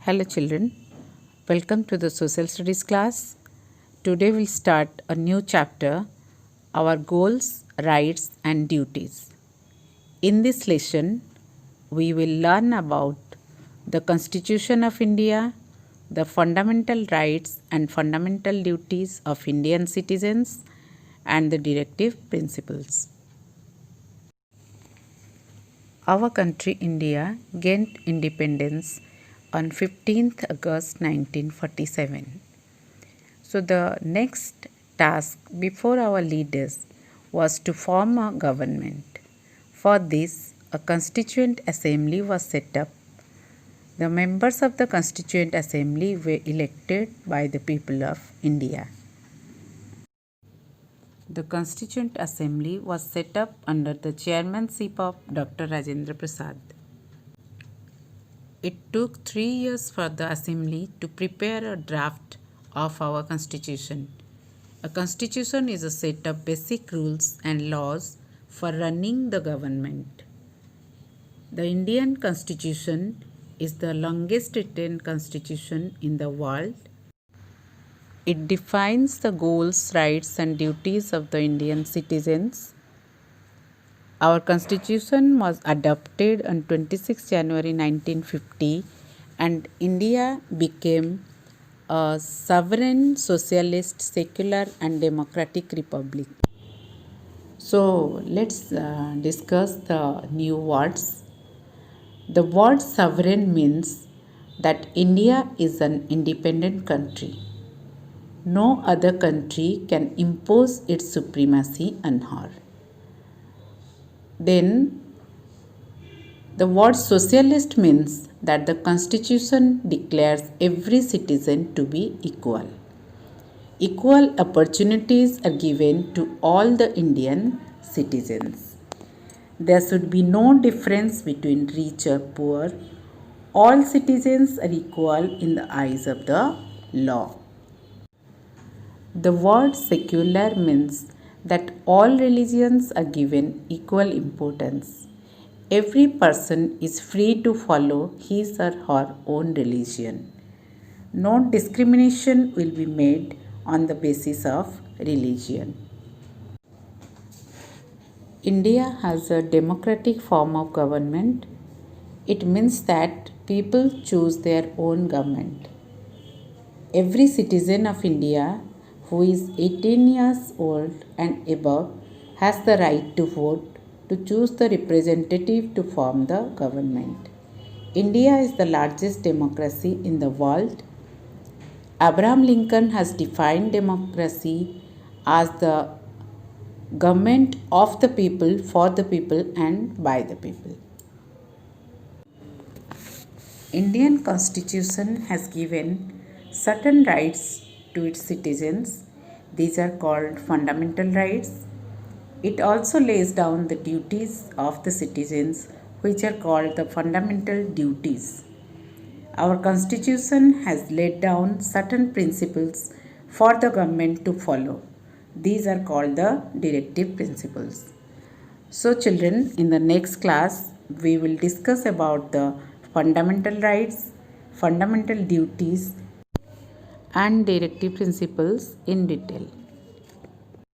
Hello children, welcome to the social studies class. Today we'll start a new chapter, our goals, rights and duties. In this lesson, we will learn about the Constitution of India, the fundamental rights and fundamental duties of Indian citizens and the directive principles. Our country India gained independence on 15th August 1947. So the next task before our leaders was to form a government. For this, a constituent assembly was set up. The members of the constituent assembly were elected by the people of India. The Constituent Assembly was set up under the chairmanship of Dr. Rajendra Prasad. It took 3 years for the Assembly to prepare a draft of our Constitution. A Constitution is a set of basic rules and laws for running the government. The Indian Constitution is the longest written constitution in the world. It defines the goals, rights and duties of the Indian citizens. Our constitution was adopted on 26 January 1950 and India became a sovereign, socialist, secular and democratic republic. So let's discuss the new words. The word sovereign means that India is an independent country. No other country can impose its supremacy on her. Then, the word socialist means that the constitution declares every citizen to be equal. Equal opportunities are given to all the Indian citizens. There should be no difference between rich or poor. All citizens are equal in the eyes of the law. The word secular means that all religions are given equal importance. Every person is free to follow his or her own religion. No discrimination will be made on the basis of religion. India has a democratic form of government. It means that people choose their own government. Every citizen of India who is 18 years old and above has the right to vote to choose the representative to form the government. India is the largest democracy in the world. Abraham Lincoln has defined democracy as the government of the people, for the people and by the people. Indian Constitution has given certain rights to its citizens. These are called fundamental rights. It also lays down the duties of the citizens, which are called the fundamental duties. Our constitution has laid down certain principles for the government to follow. These are called the directive principles. So children, in the next class, we will discuss about the fundamental rights, fundamental duties and directive principles in detail.